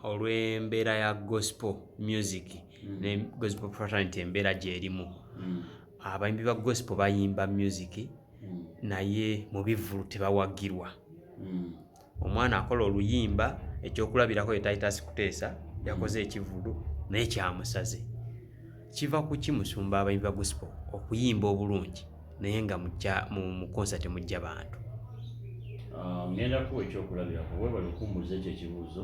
olw'embeera ya gospel music ne gospel fraternity embeera gy'erimu. Abayimbi ba gospel bayimba music naye mu bivvulu tebawagirwa. Omwana akola oluyimba ekyokulabirako ye Titus Kuteesa yakoze ekivvulu naye kyamusaze. Kiva ku ki musumba abayimbi ba gospel okuyimba obulungi naye nga mu concert mujja bantu? Ngenda kuwa ekyokulabirako webale okumbuuza ekyo ekibuuzo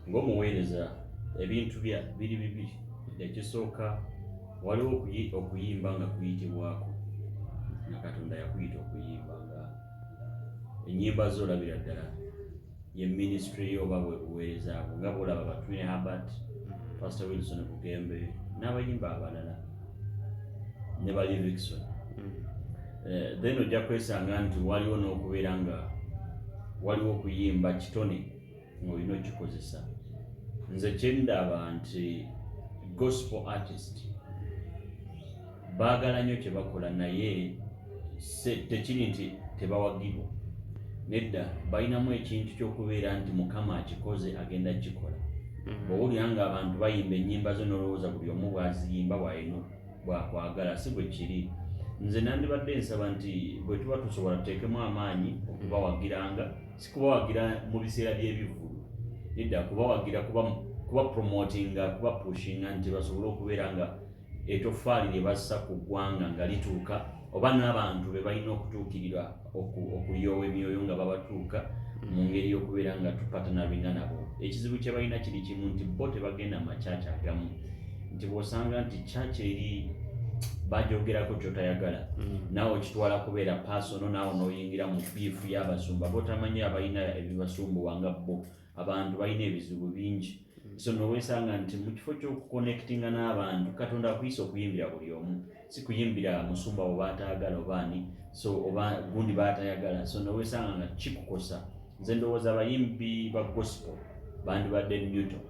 ng'omuweereza ebintu biri bibiri. Ekisooka waliwo okuyimba nga kuyitibwako nga Katonda yakuyita okuyimba nga ennyimba z'olabira ddala ye ministry oba buweereza bwo nga bw'olaba Batwine Herbert, Pastor Wilson Bugembe n'abayimba abalala ne ba Livingston. Then ojja kwesanga nti waliwo n'okubeera nga waliwo okuyimba kitone ng'olina okikozesa. Nze kyendaba nti gospel artist baagala nnyo kye bakola naye tekiri nti tebawagirwa. Nedda balinamu ekintu ky'okubeera nti Mukama akikoze agenda kikola. Bw'owulira nga abantu bayimba ennyimba zo n'olowooza buli omu bw'aziyimba bw'akwagala, si bwe kiri. Nze nandibadde nsaba nti bwe tuba tusobola tuteekemu amaanyi okubawagiranga, si kubawagira mu biseera by'ebivvulu, nedda kubawagira kuba promotinga, kuba pushinga nti basobole okubeera nga etoffaali lye bassa ku ggwanga nga lituuka, oba n'abantu be balina okutuukirira okulyowa emyoyo nga babatuuka mu ngeri y'okubeera nga tupatanalinga nabo. Ekizibu kye balina kiri kimu nti bo tebagenda makyaki agamu, nti bw'osanga nti kyaki eri bajogerako kyotayagala naawe okitwala kubeera pasono, naawe n'oyingira mu biifu y'abasumba botamanyi abalina ebibasumbuwa nga bo. Abantu balina ebizibu bingi, so noweesanga nti mu kifo ky'okuconnectinga n'abantu Katonda akuyisa okuyimbira buli omu, si kuyimbira musumba oba ataagala obaani so oba gundi baatayagala, so noweesanga nga kikukosa. Nze ndowooza abayimbi ba gospel bandibadde neutral.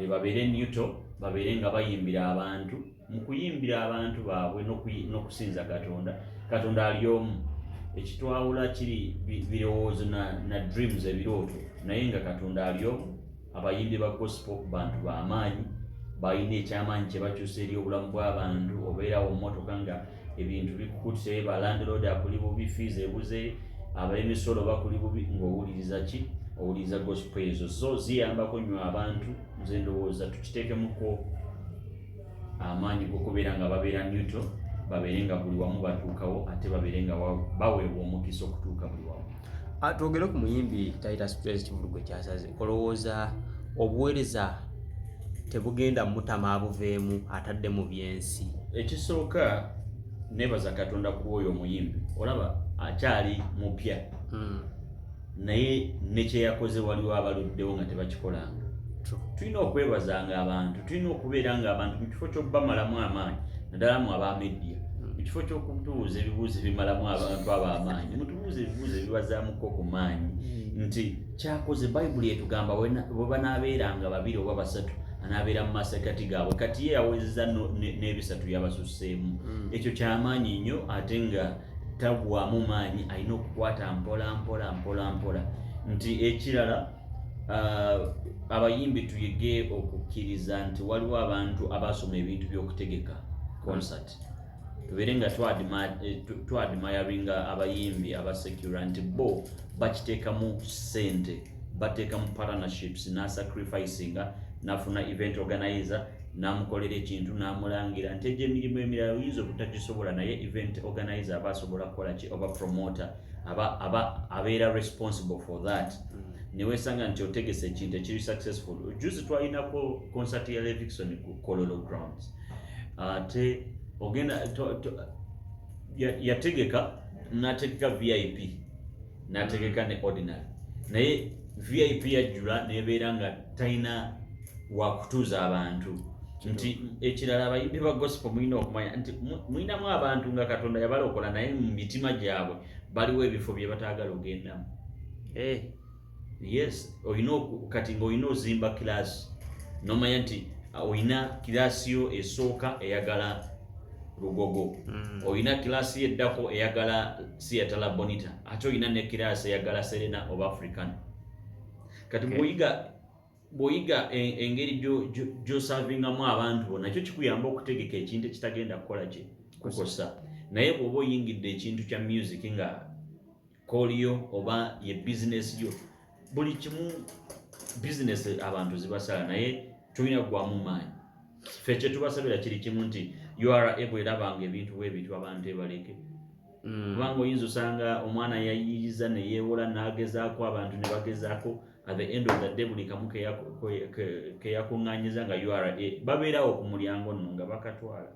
Babeere neutral, babeere nga bayimbira abantu, mu kuyimbira abantu baabwe n'okusinza Katonda ali omu. Ekitwawula kiri birowoozo na dreams, ebirooto, naye nga Katonda ali omu. Abayimbi ba gospel bantu b'amaanyi, balina ekyamaanyi kye bakyusa eri obulamu bw'abantu. Obeerawo mu mmotoka nga ebintu bikukutise, ba landlord akuli bubi, fees ebuze, ab'emisolo bakuli bubi, ng'owuliriza ki? Owuliriza gospel ezo. So ziyambako nnyo abantu. Nze ndowooza tukiteekemuko amaanyi g'okubeera nga babeera neutral, babeere nga buli wamu batuukawo, ate babeere nga baweebwa omukisa okutuuka buli wamu. Twogere ku muyimbi Titus Kuteesa Kivulu kyasaze. Olowooza obuweereza tebugenda mutama abuveemu atadde mu byensi? Ekisooka neebaza Katonda ku oyo omuyimbi. Olaba akyali mupya naye ne kye yakoze waliwo abaluddewo nga tebakikolanga. Tulina okwebazanga abantu, tulina okubeera nga abantu mu kifo ky'okubamalamu amaanyi, naddala mu aba media, mu kifo ky'okutubuuza ebibuuzo ebimalamu abantu ab'amaanyi, mutubuuze ebibuuzo ebibazaamuko ku maanyi nti kyakoze Bayibuli etugamba bwe banaabeeranga babiri oba basatu anaabeera mu masekati gaabwe, kati ye yawezeza n'ebisatu yabasusseemu. Ekyo kyamaanyi nnyo ate nga tagwamu maanyi, alina okukwata mpola mpola mpola mpola. Nti ekirala abayimbi tuyige okukkiriza nti waliwo abantu abasoma ebintu by'okutegeka concert. Tubeere nga twadmiringa abayimbi abasekura nti bo bakiteekamu ssente, bateekamu partnerships, n'asacrificinga, n'afuna event organizer, n'amukolera ekintu n'amulangira nti egyo emirimu emirala oyinza obutagisobola naye event organizer aba asobola kukola ki, oba promoter abeera responsible for that. Neweesanga nti otegese ekintu ekiri successful. Juzi twalinako concert ya Livingston ku Kololo Grounds. Ate ogenda yategeka n'ategeka VIP n'ategeka ne ordinary, naye VIP yajjula nebeera nga talina wakutuuza abantu. Nti ekirala abayimbi ba gospel mulina okumanya nti mulinamu abantu nga Katonda yabalokola naye mu mitima gyabwe baliwo ebifo bye bataagala ogendamu. Yes, kati ng'olina ozimba kilaasi n'omanya nti olina kilaasi yo esooka eyagala Lugogo, olina kilaasi eddako eyagala Seattle Bonita, ate olina ne kilaasi eyagala Serena oba African. Kati bw'oyiga bw'oyiga engeri gy'osavingamu abantu nakyo kikuyamba okutegeka ekintu ekitagenda kukola kukosa naye bw'oba oyingidde ekintu kya music nga koliyo oba ye bizinesi yo buli kimu bizinesi abantu zibasala naye tulina kugwamu maanyi ffe kyetubasabira kiri kimu nti URA bwerabanga ebintu bwebityo abantu ebaleke kubanga oyinza osanga omwana yayiriza neyewola nagezaako abantu ne bagezaako at the end of the day buli kamu keyakuŋŋanyiza nga URA babeerawo ku mulyango nno nga bakatwala.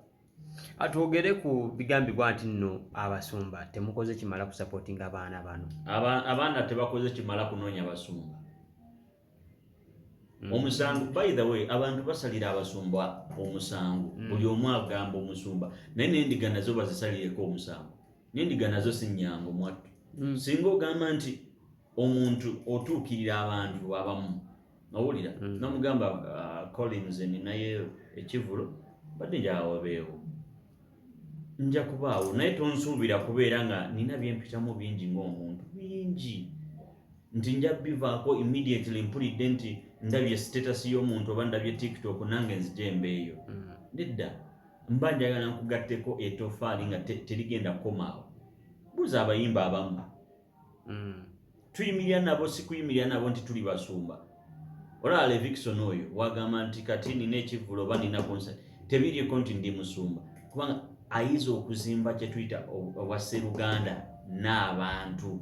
Atwogere ku bigambibwa nti nno abasumba temukoze kimala kusupportinga abaana bano. Abaana tebakoze kimala kunoonya basumba. Omusango by the way abantu basalira abasumba omusango buli omu agamba omusumba naye n'endiga nazo bazisalireko omusango n'endiga nazo si nnyango mwattu singa ogamba nti omuntu otuukirira abantu abamu owulira nomugamba Collins ninaye ekivulo badde njawabeewo nja kubaawo naye tonsuubira kubeera nga nina byempitamu bingi ng'omuntu bingi nti nja bivaako immediately mpulidde nti ndabye status y'omuntu oba ndabye TikTok nange nzijembe eyo nedda mba njagala nkugatteko etofaali nga terigenda kukomaawo buuza abayimba abamu tuyimirira nabo si kuyimirira nabo nti tuli basumba olaba Levikson oyo wagamba nti kati nina ekivulo oba nina concert tebiriiko nti ndi musumba kubanga ayiza okuzimba kye tuyita obwasseruganda n'abantu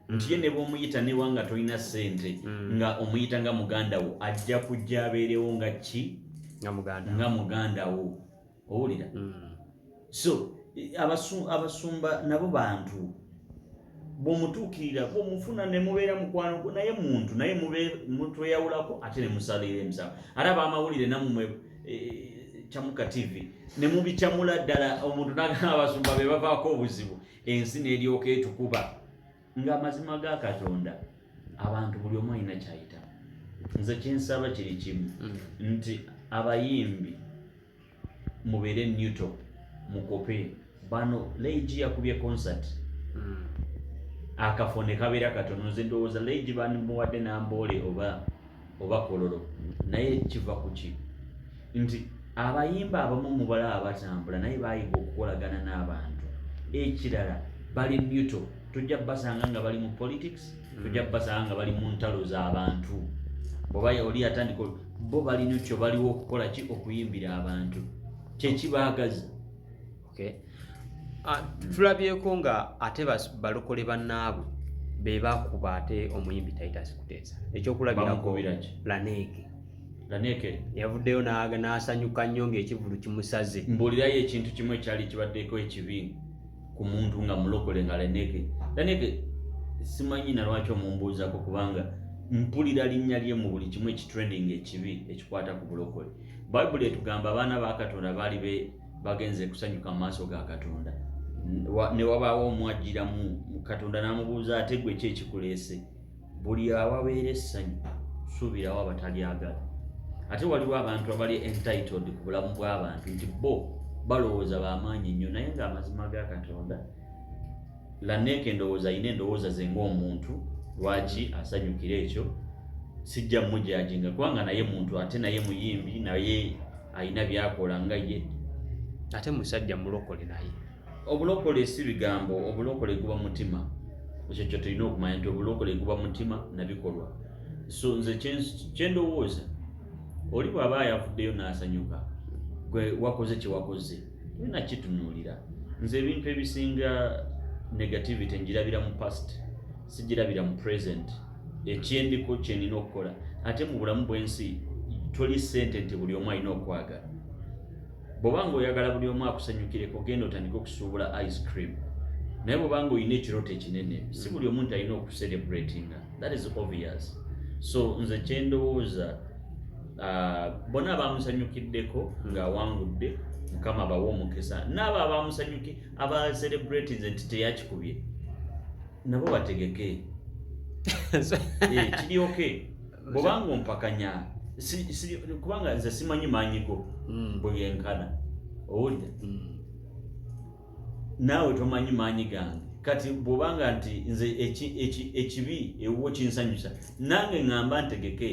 nti ye ne bw'omuyita ne wanga tolina ssente nga omuyita nga muganda wo ajja kujja abeerewo nga ki nga muganda wo owulira so abasumba nabo bantu bw'omutuukirira bw'omufuna ne mubeera mukwano naye muntu naye mutweyawulako ate ne musalira emisango ate abamawulire nammwe Kyamuka TV ne mubikyamula ddala omuntu n'agamba abasumba be bavaako obuzibu ensi n'eryoka etukuba ng'amazima ga Katonda abantu buli omu alina kyayita nze kyensaba kiri kimu nti abayimbi mubeere neutral mukope bano Leigi yakubye concert akafone kabeera katono nze ndowooza Leigi bamuwadde namboole oba kololo naye kiva ku ki nti abayimba abamu mubalaba batambula naye bayiga okukolagana n'abantu ekirala bali neutral tujja basanga nga bali mu politics tujja basanga nga bali mu ntalo z'abantu bw'oba oli atandika bo bali neutral baliwo okukola ki okuyimbira abantu kyekibaagaza tulabyeko nga ate balokole bannaabwe be bakuba ate omuyimbi Titus Kuteesa ekyokulabirako Laneke yavuddeyo n'asanyuka nnyo ng'ekivulu kimusaze mbuulirayo ekintu kimu ekyali kibaddeko ekibi ku muntu nga mulokole nga Laneke simanyi na lwaki omumbuuzako kubanga mpulira linnya lye mu buli kimu ekitrending ekibi ekikwata ku bulokole Bayibuli etugamba abaana ba Katonda baali bagenze kusanyuka mu maaso ga Katonda ne wabaawo omwajjiramu Katonda n'amubuuza ate gwe ki ekikuleese buli awabeera essanyu suubirawo abatalyagala ate waliwo abantu abali entitled ku bulamu bw'abantu nti bo balowooza bamaanyi nnyo naye ng'amazima ga Katonda Laneke ndowooza ayina endowooza ze ng'omuntu lwaki asanyukira ekyo sijja mujajinga kubanga naye muntu ate naye muyimbi naye ayina byakola nga ye ate musajja mulokole naye obulokole si bigambo obulokole guba mutima ekyo tulina okumanya nti obulokole guba mutima nabikolwa so nze kyendowooza oli bw'aba yavuddeyo n'asanyuka gwe wakoze kyewakoze tulina kitunuulira nze ebintu ebisinga negativity njirabira mu past sijirabira mu present ekyendiko kyenina okukola ate mu bulamu bw'ensi toli ssente nti buli omu alina okwagala bw'obanga oyagala buli omu akusanyukireko genda otandika okusuubula ice cream naye bw'obanga oyina ekirooto ekinene si buli omu nti alina okucelebratinga that is obvious so nze kyendowooza bonna abamusanyukiddeko ng'awangudde Mukama bawa omukisa n'abo abamusanyuki abacelebratinze nti teyakikubye nabo bategeke kiri okay bw'obanga ompakanya kubanga nze simanyi maanyigo bwegenkana owulira naawe tomanyi maanyi gange kati bw'obanga nti nze ekibi ewuwo kinsanyusa nange ŋŋamba ntegeke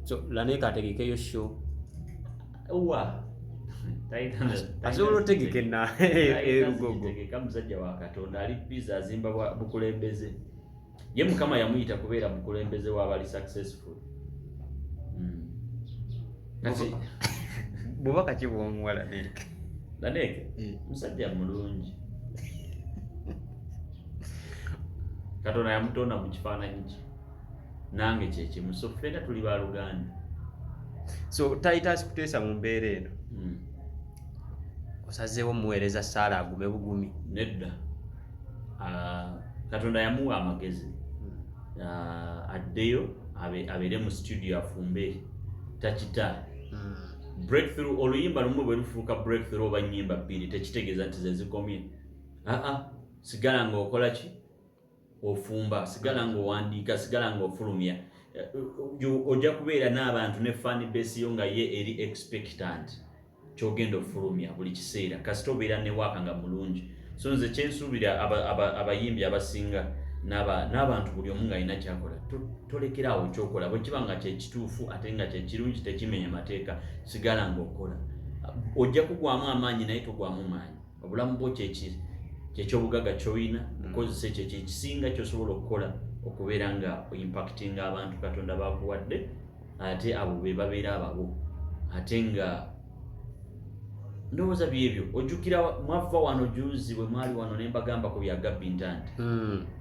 So Laneka ategekeyo show. Wa Asobola otegeka erugogo. Tegeka musajja wa Katonda ali pizza azimba bukulembeze. Ye Mukama yamuyita kubeera bukulembeze w'abali successful. Kati bubaka ki bw'omuwala Laneka? Laneka musajja mulungi. Katonda yamutonda mu kifaananyi kye. Nange kyekimu, so ffenna tuli baaluganda. So Titus kuteesa mu mbeera eno osazeewo muweereza Saala agume bugumi? Nedda. Katonda yamuwa amagezi addeyo abeere mu studio afumbe takita. Breakthrough oluyimba lumu bwe lufuuka breakthrough oba nnyimba bbiri tekitegeeza nti ze zikomye. Sigala ng'okola ki? Ofumba, sigala ng'owandiika, sigala ng'ofulumya. Ojja kubeera n'abantu ne fan base yo nga ye eri expectant ky'ogenda ofulumya buli kiseera kasita obeera ne waaka nga mulungi. So nze kyensuubira abayimbi abasinga n'abantu buli omu ng'alina kyakola tolekeraawo kyokola bwe kiba nga kyekituufu ate nga kyekirungi tekimenya mateeka sigala ng'okola. Ojja kugwamu amaanyi naye togwamu maanyi. Obulamu bwo kyekyobugagga ky'olina bukozesa ekyo kyekisinga ky'osobola okukola okubeera nga impactinga abantu Katonda bakuwadde ate abo be babeera ababo ate nga ndowooza byebyo. Ojjukira mwava wano juzi bwe mwali wano ne mbagamba ku bya Gabby Ntante.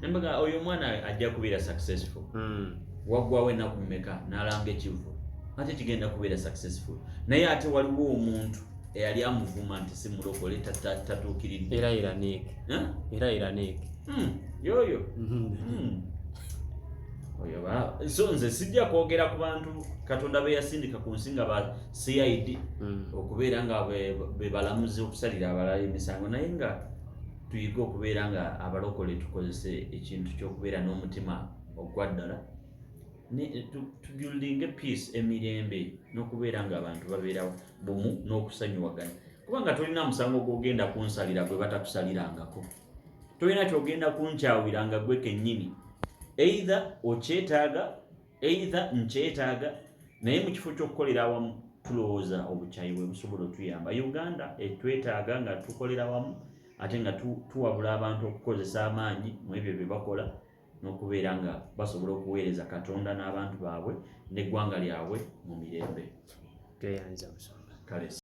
Nembaga oyo omwana ajja kubeera successful. Waggwawo ennaku mmeka n'alanga ekivu ate kigenda kubeera successful. Naye ate waliwo omuntu eyali amuvuma nti si mulokole tatuukiridde. Era Laneka. Yoyo. So nze sijja kwogera ku bantu Katonda be yasindika ku nsi nga ba CID okubeera nga be balamuzi okusalira abalala emisango naye nga tuyiga okubeera nga abalokole tukozese ekintu ky'okubeera n'omutima ogwa ddala tubuildinge peace emirembe n'okubeera nga abantu babeera bumu n'okusanyuwagana kubanga tolina musango gw'ogenda kunsalira gwe batakusalirangako. Tolina ky'ogenda kunkyawiranga gwe kennyini. Either okyetaaga, either nkyetaaga, naye mu kifo ky'okukolera awamu tulowooza obukyayi bwe busobola otuyamba. Uganda etwetaaga nga tukolera wamu ate nga tuwabula abantu okukozesa amaanyi mu ebyo bye bakola n'okubeera nga basobola okuweereza Katonda n'abantu baabwe n'eggwanga lyabwe mu mirembe. Tweyanza Musonga. Kale